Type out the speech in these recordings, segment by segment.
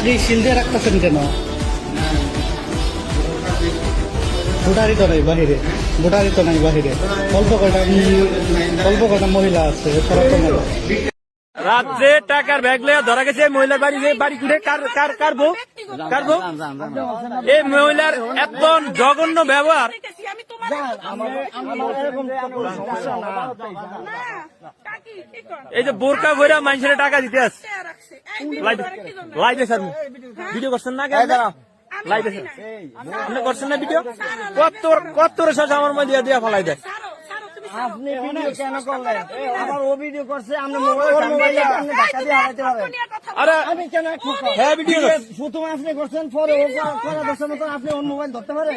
আগে শিল দিয়ে রাখতেছেন কেন? ভোটারই তো নাই বাহিরে, ভোটারই তো নাই বাহিরে, অল্প কটা মহিলা আছে, তারা তো নাই। রাত্রে টাকার ব্যাগ লইয়া ধরা গেছে মহিলার বাড়ি, যে বাড়ি খুঁড়ে কারবো এই মহিলার এত জঘন্য ব্যবহার। এই যে বোরকা ভরা মানুষের টাকা দিতে আসছে, লাইতে স্যার ভিডিও করছেন না কেন? লাইতে আপনি করছেন না ভিডিও? কত আমার মধ্যে দিয়া ফেলাই দেয়। আপনি ভিডিও কেন করলেন? আবার ও ভিডিও করছে, আপনি মোবাইল আপনি ধাক্কা দিয়ে হারাইতে পারেন। আরে আমি কেন হ্যাঁ ভিডিও প্রথমে আপনি করছেন, পরে ও করা দশের মতো আপনি ওর মোবাইল ধরতে পারেন?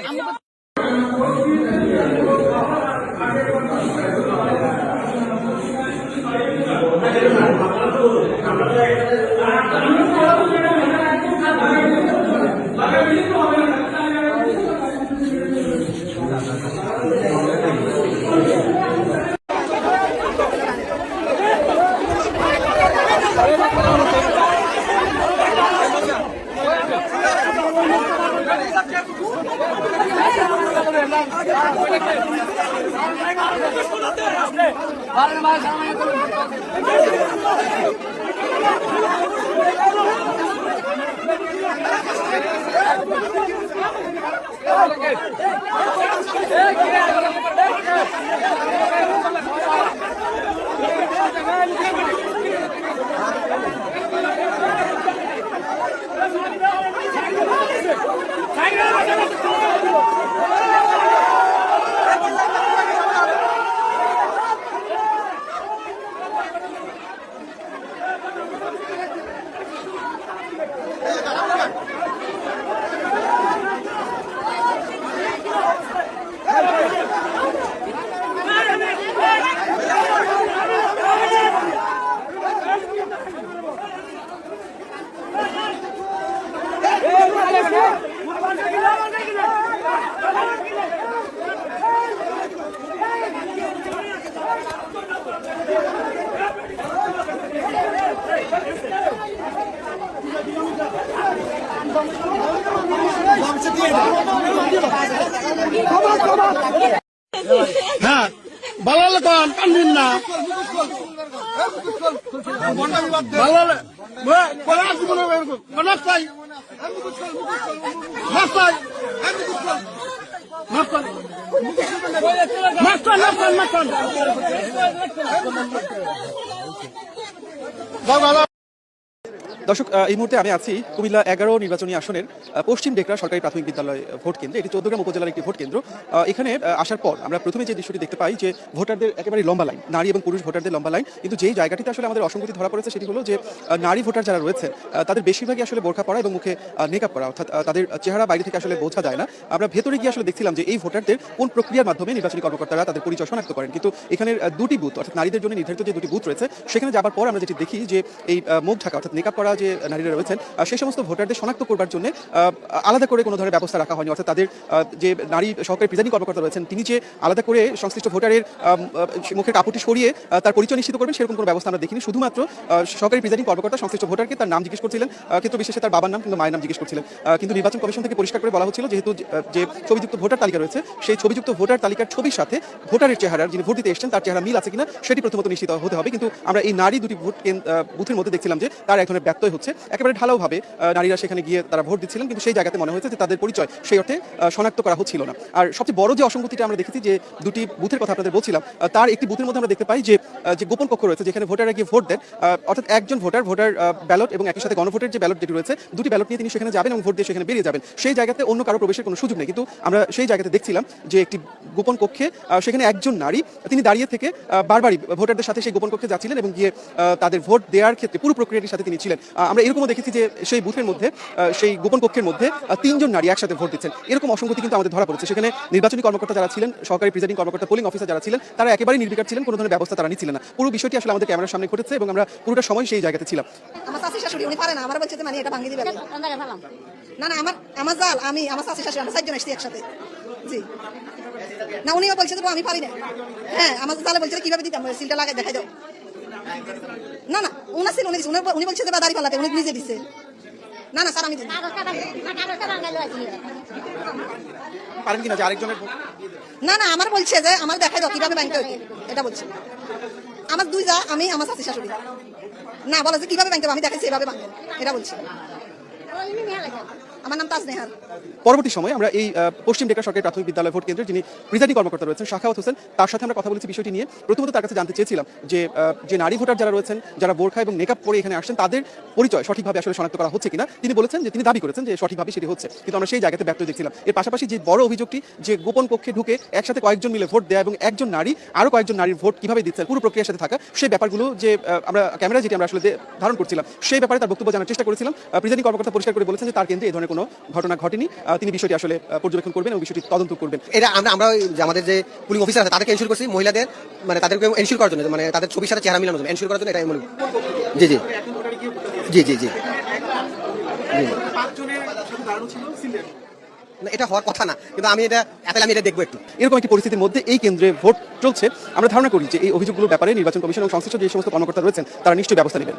হ্যাঁ বালালে কন কান্দিন না, দর্শক, এই মুহূর্তে আমি আছি কুমিল্লা 11 নির্বাচনী আসনের পশ্চিম ডেকরা সরকারি প্রাথমিক বিদ্যালয় ভোট কেন্দ্রে। এটি চৌদ্দগ্রাম উপজেলার একটি ভোট কেন্দ্র। এখানে আসার পর আমরা প্রথমে যে দৃশ্যটি দেখতে পাই যে ভোটারদের একেবারে লম্বা লাইন, নারী এবং পুরুষ ভোটারদের লম্বা লাইন। কিন্তু যেই জায়গাটিতে আসলে আমাদের অসঙ্গতি ধরা পড়েছে সেটি হলো যে নারী ভোটার যারা রয়েছেন তাদের বেশিরভাগই আসলে বোরখা পরা এবং মুখে মেকআপ করা, অর্থাৎ তাদের চেহারা বাইরে থেকে আসলে বোঝা যায় না। আমরা ভেতরে গিয়ে আসলে দেখছিলাম যে এই ভোটারদের কোন প্রক্রিয়ার মাধ্যমে নির্বাচনী কর্মকর্তারা তাদের পরিচয় শনাক্ত করেন। কিন্তু এখানে দুটি বুথ, অর্থাৎ নারীদের জন্য নির্ধারিত যে দুটি বুথ রয়েছে, সেখানে যাবার পর আমরা যেটি দেখি যে এই মুখ ঢাকা অর্থাৎ মেকআপ করা যে নারীরা রয়েছেন সেই সমস্ত ভোটারদের শনাক্ত করবার জন্য আলাদা করে কোনো ধরনের ব্যবস্থা রাখা হয়নি। অর্থাৎ তাদের যে নারী সহকারী প্রিজাইডিং কর্মকর্তা রয়েছেন তিনি যে আলাদা করে সংশ্লিষ্ট ভোটারের মুখের কাপড়টি সরিয়ে তার পরিচয় নিশ্চিত করবেন সেরকম কোনো ব্যবস্থা আমরা দেখিনি। শুধুমাত্র সহকারী প্রিজাইডিং কর্মকর্তা সংশ্লিষ্ট ভোটারকে তার নাম জিজ্ঞেস করছিলেন, ক্ষেত্র বিশেষে তার বাবার নাম কিন্তু মায়ের নাম জিজ্ঞেস করছিলেন। কিন্তু নির্বাচন কমিশন থেকে পরিষ্কার করে বলা হচ্ছিল যেহেতু যে ছবিযুক্ত ভোটার তালিকা রয়েছে সেই ছবিযুক্ত ভোটার তালিকার ছবির সাথে ভোটারের চেহারার, যিনি ভোট দিতে এসেছেন তার চেহারা মিল আছে কিনা সেটি প্রথমত নিশ্চিত হতে হবে। কিন্তু আমরা এই নারী দুটি বুথের মধ্যে দেখছিলাম যে তার এক ধরনের ব্যত্যয় হচ্ছে। একেবারে ঢালাওভাবে নারীরা সেখানে গিয়ে তারা ভোট দিচ্ছিলেন, কিন্তু সেই জায়গাতে মনে হয়েছে যে তাদের পরিচয় সেই অর্থে শনাক্ত করা হচ্ছিল না। আর সবচেয়ে বড় যে অসঙ্গতিটা আমরা দেখেছি যে দুটি বুথের কথা আপনাদের বলছিলাম, তার একটি বুথের মধ্যে আমরা দেখতে পাই যে গোপন কক্ষ রয়েছে যেখানে ভোটাররা গিয়ে ভোট দেন। অর্থাৎ একজন ভোটার ব্যালট এবং একই সাথে গণভোটের যে ব্যালট যেটি রয়েছে দুটি ব্যালট নিয়ে তিনি সেখানে যাবেন এবং ভোট দিয়ে সেখানে বেরিয়ে যাবেন। সেই জায়গাতে অন্য কারো প্রবেশের কোনো সুযোগ নেই। কিন্তু আমরা সেই জায়গাতে দেখছিলাম যে একটি গোপন কক্ষে সেখানে একজন নারী তিনি দাঁড়িয়ে থেকে বারবারই ভোটারদের সাথে সেই গোপন কক্ষে যাচ্ছিলেন এবং গিয়ে তাদের ভোট দেওয়ার ক্ষেত্রে পুরো প্রক্রিয়াটির সাথে তিনি ছিলেন। আমরা এরকমও দেখেছি যে সেই বুথের মধ্যে সেই গোপন কক্ষের মধ্যে তিনজন নারী একসাথে ভোট দিচ্ছেন। এরকম অসঙ্গতি কিন্তু আমাদের ধরা পড়েছে। সেখানে নির্বাচনী কর্মকর্তা যারা ছিলেন, সহকারী প্রিজাইডিং কর্মকর্তা, পোলিং অফিসার যারা ছিলেন, তারা একেবারেই নির্বিকার ছিলেন, কোনো ধরনের ব্যবস্থা তারা নিচ্ছিলেন না। পুরো বিষয়টি আসলে আমাদের ক্যামেরার সামনে ঘটেছে এবং আমরা পুরোটা সময় সেই জায়গাতে ছিলাম। আমার শাশুড়ি শাশুড়ি উনি পারে না, আমার বলছে মানে এটা ভাঙিয়ে দিবে। না না আমার জাল, আমি আমার শাশুড়ি শাশুড়ি আমরা চারজন আসছি একসাথে। জি না, উনিও বলছে আমি পারি না। হ্যাঁ আমার জালে বলছে কিভাবে দিতাম, সিলটা লাগাই দেখাই দাও। না না উনার সিল উনি বলছে যে দাঁড়িয়ে পালাতে উনি নিজে দিচ্ছে। না না স্যার আমি দিই পারেন কিনা যে আরেকজনের ভোট না না আমার বলছে যে আমার দেখাই দাও কিভাবে ব্যাংকে হইতে এটা বলছে আমার দুই যা আমি আমার শাশুড়ি শাশুড়ি না বলে যে কিভাবে ব্যাংকে আমি দেখাইছি এভাবে ব্যাংকে এটা বলছে আমার নাম তাজনেহার পরবর্তী সময় আমরা এই পশ্চিম ডেকা সরকারি প্রাথমিক বিদ্যালয় ভোট কেন্দ্রের যিনি প্রিজাইডিং কর্মকর্তা রয়েছেন শাখাওয়াত হোসেন তার সাথে আমরা কথা বলেছি বিষয়টি নিয়ে। প্রথমত তার কাছে জানতে চেয়েছিলাম যে নারী ভোটার যারা রয়েছেন যারা বোরখা এবং মেকআপ পরে এখানে আসছেন তাদের পরিচয় সঠিকভাবে আসলে শনাক্ত করা হচ্ছে কিনা। তিনি বলেছেন যে তিনি দাবি করেছেন যে সঠিকভাবে সেটি হচ্ছে, কিন্তু আমরা সেই জায়গাতে ব্যর্থ দেখছিলাম। এর পাশাপাশি যে বড় অভিযোগটি যে গোপন কক্ষে ঢুকে একসাথে কয়েকজন মিলে ভোট দেয়া এবং একজন নারী আরো কয়েকজন নারীর ভোট কিভাবে দিচ্ছেন পুরো প্রক্রিয়ার সাথে থাকা সেই ব্যাপারগুলো যে আমরা ক্যামেরা যেটি আমরা আসলে ধারণ করছিলাম সেই ব্যাপারে তার বক্তব্য জানার চেষ্টা করেছিলাম। প্রিজাইডিং কর্মকর্তা পরিষ্কার করে বলেছেন যে তার কেন্দ্রে এই ধরনের কোনো ঘটনা ঘটেনি। তিনি বিষয়টি আসলে পর্যবেক্ষণ করবেন এবং বিষয়টি তদন্ত করবেন। এটা আমরা যে আমাদের যে পুলিং অফিসার আছে তাদেরকে এনশিওর করছি, মহিলাদের মানে তাদেরকে এনশিওর করার জন্য, মানে তাদের ছবির সাথে চেহারা মিলানোর জন্য এনশিওর করার জন্য এটা মনে জি জি জি জি জি এটা হওয়ার কথা না, কিন্তু আমি এটা দেখবো একটু। এরকম একটি পরিস্থিতির মধ্যে এই কেন্দ্রে ভোট চলছে। আমরা ধারণা করি যে এই অভিযোগগুলোর ব্যাপারে নির্বাচন কমিশন এবং সংশ্লিষ্ট যে সমস্ত কর্মকর্তা রয়েছেন তারা নিশ্চয়ই ব্যবস্থা নেবেন।